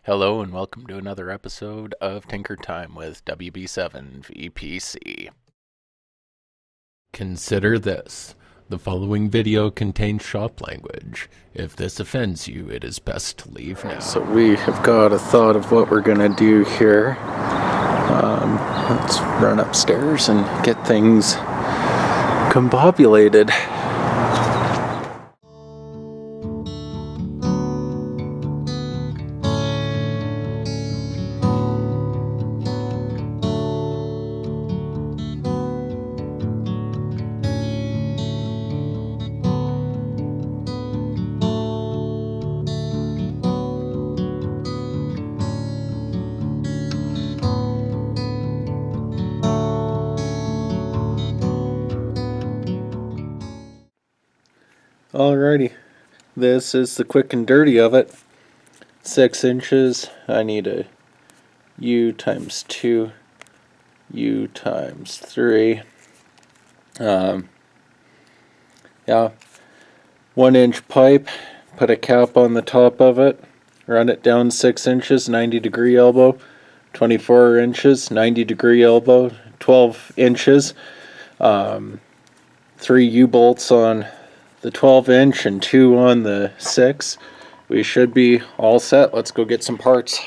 Hello and welcome to another episode of Tinker Time with WB7 VPC. Consider this. The following video contains shop language. If this offends you, it is best to leave now. So we have got a thought of what we're gonna do here. Let's run upstairs and get things combobulated. Alrighty, this is the quick and dirty of it. 6 inches, I need a U times 2, U times 3. Yeah, 1 inch pipe, put a cap on the top of it, run it down 6 inches, 90-degree elbow, 24 inches, 90-degree elbow, 12 inches, 3 U-bolts on the 12-inch and 2 on the 6. We should be all set. Let's go get some parts.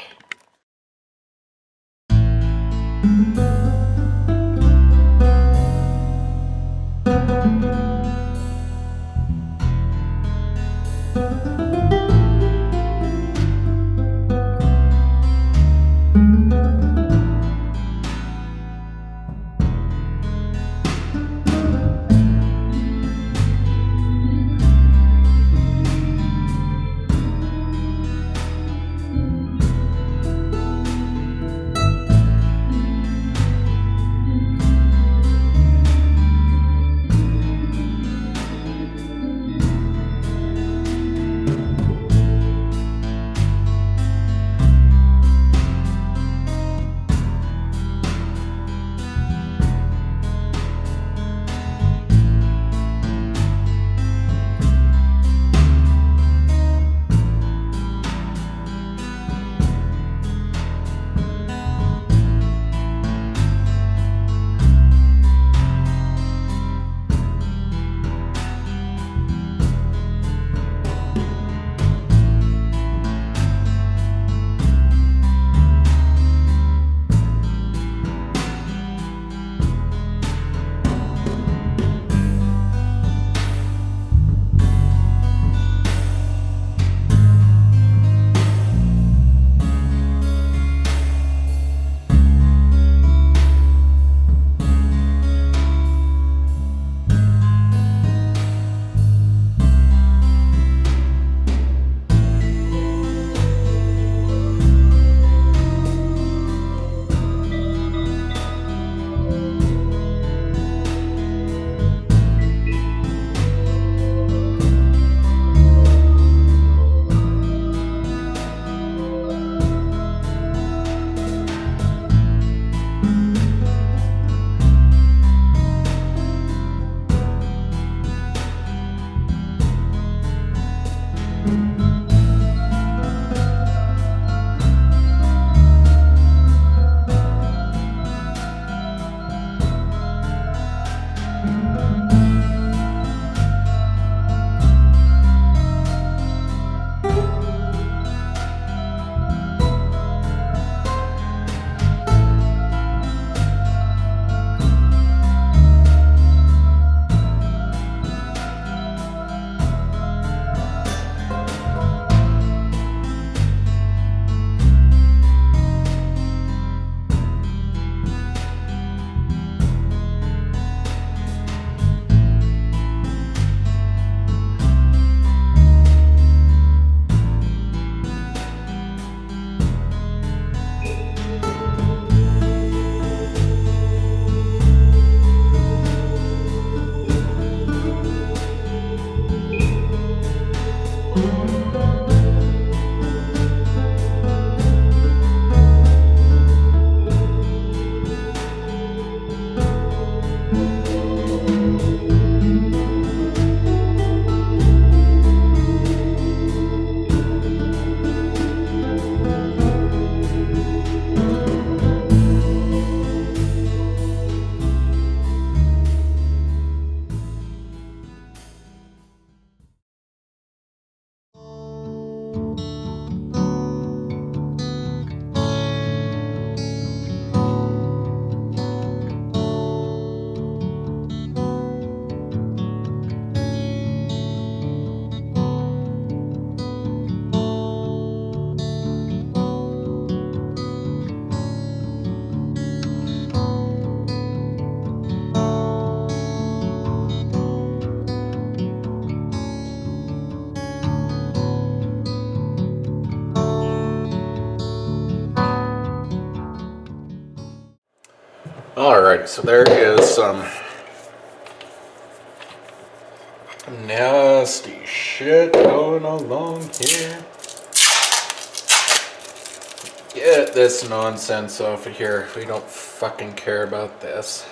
Alright, so there is some nasty shit going along here. Get this nonsense off of here. We don't fucking care about this.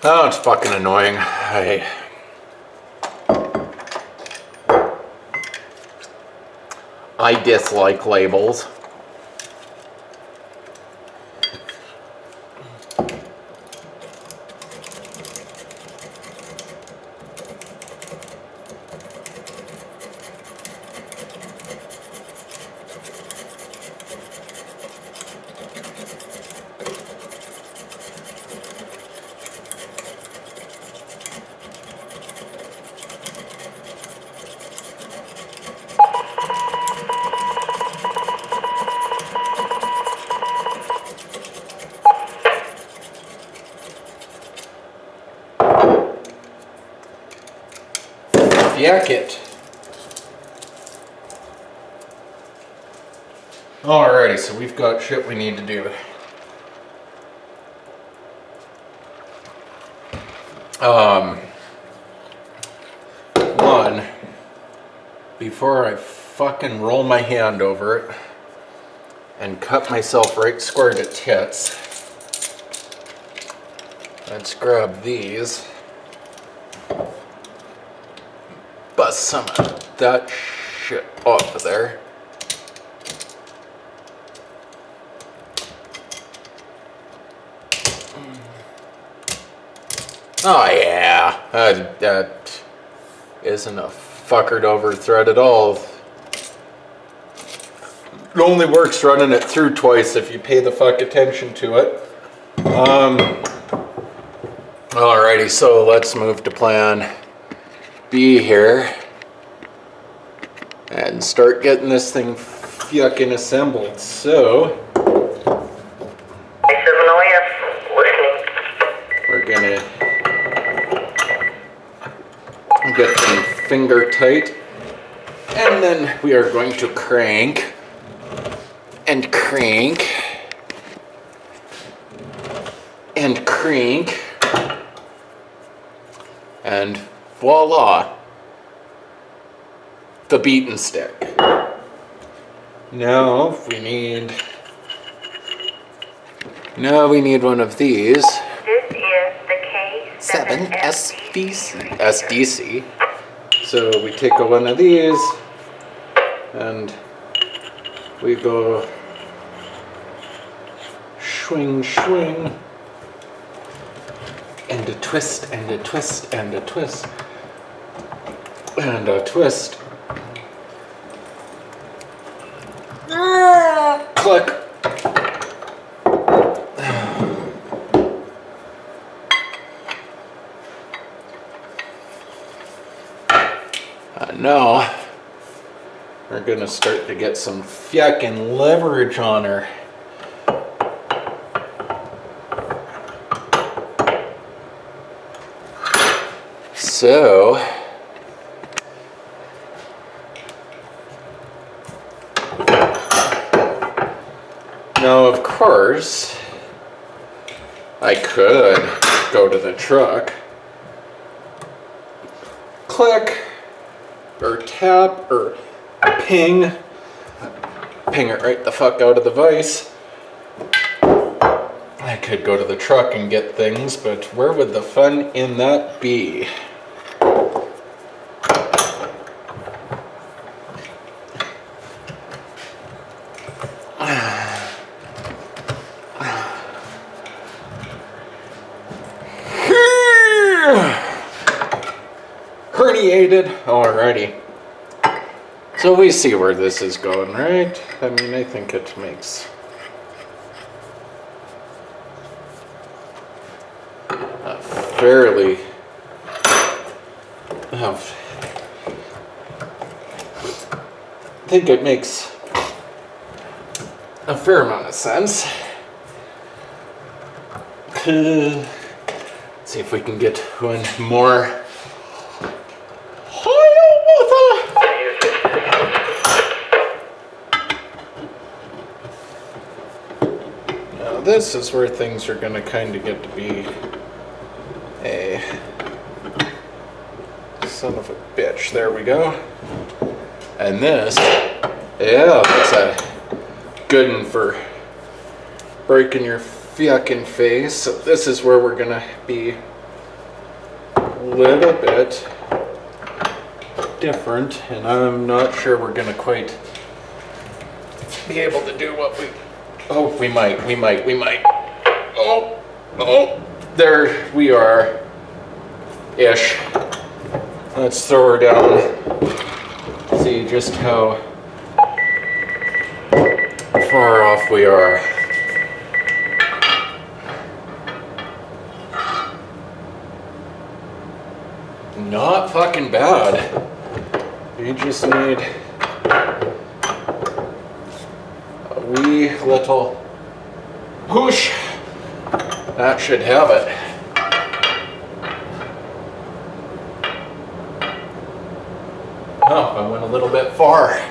Oh, it's fucking annoying. I dislike labels. Yuck it. Alrighty, so we've got shit we need to do. One, before I fucking roll my hand over it and cut myself right square to tits, let's grab these. Bust some of that shit off of there. Oh yeah, that isn't a fuckered over thread at all. It only works running it through twice if you pay the fuck attention to it. Alrighty, so let's move to plan B here and start getting this thing fucking assembled. So we're gonna get them finger tight, and then we are going to crank and crank and crank, and voila, the beaten stick. Now we need one of these. This is the K7 SDC. So we take one of these and we go swing, swing, and a twist, and a twist, and a twist, and a twist. Click. Now we're gonna start to get some fucking leverage on her. So now, of course, I could go to the truck, click, or tap, or ping it right the fuck out of the vise. I could go to the truck and get things, but where would the fun in that be? Herniated. Alrighty. So we see where this is going, right? I mean, I think it makes a think it makes a fair amount of sense. Let's see if we can get one more. Now this is where things are going to kind of get to be a son of a bitch. There we go. And this, yeah, that's a good one for breaking your fucking face. So this is where we're gonna be a little bit different, and I'm not sure we're gonna quite be able to do what we, oh, we might. Oh, there we are, ish. Let's throw her down. See just how far off we are. Not fucking bad. You just need a wee little push. That should have it. Oh, I went a little bit far.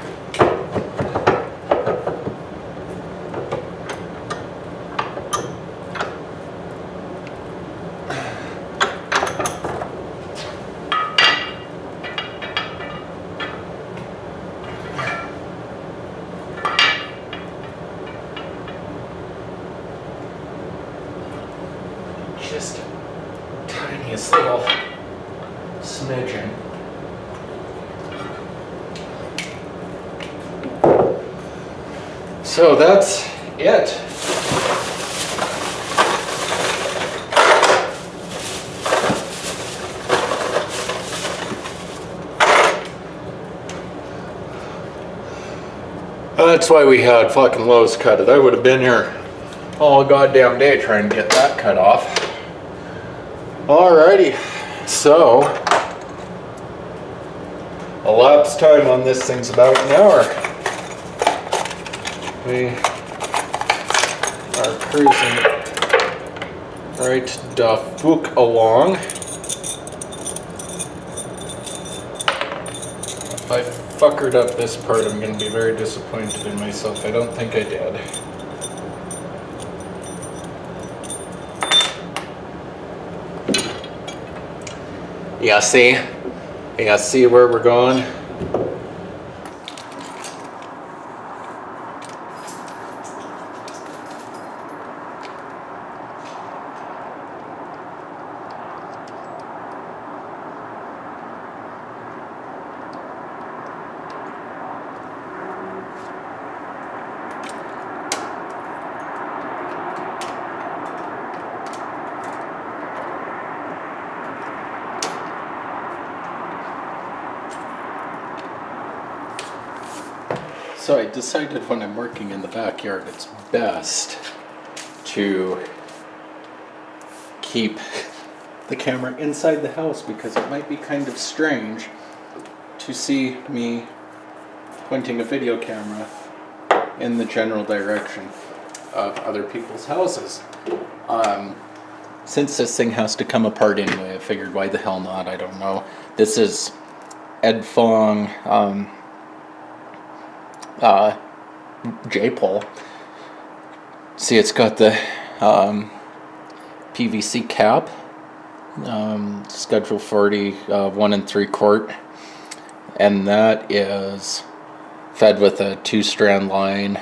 Just tiniest little smidgen. So that's it. That's why we had fucking Lowe's cut it. I would have been here all goddamn day trying to get that cut off. Alrighty, so elapsed time on this thing's about an hour. We are cruising right the fuck along. If I fuckered up this part, I'm going to be very disappointed in myself. I don't think I did. Yeah, see? Yeah, see where we're going? So I decided when I'm working in the backyard, it's best to keep the camera inside the house because it might be kind of strange to see me pointing a video camera in the general direction of other people's houses. Since this thing has to come apart anyway, I figured why the hell not, I don't know. This is Ed Fong J-pole. See, it's got the PVC cap, Schedule 40, 1 3/4, and that is fed with a 2-strand line.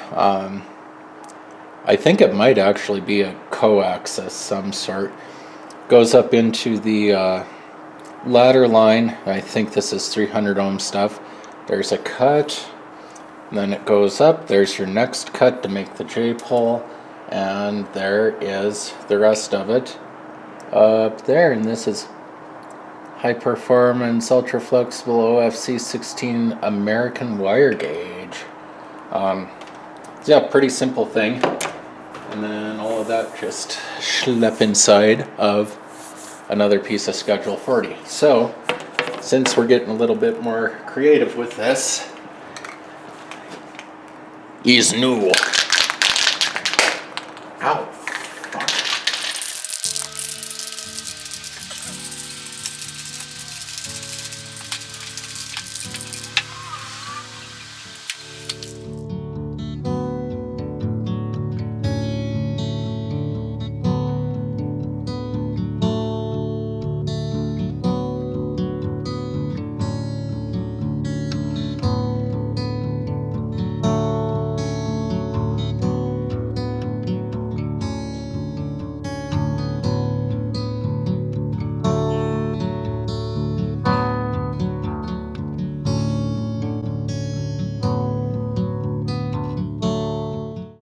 I think it might actually be a coax of some sort. Goes up into the ladder line. I think this is 300 ohm stuff. There's a cut. Then it goes up, there's your next cut to make the J-pole, and there is the rest of it up there, and this is high performance ultra flexible OFC 16 American wire gauge. Yeah, pretty simple thing, and then all of that just schlep inside of another piece of Schedule 40. So since we're getting a little bit more creative with this, is new. Ow.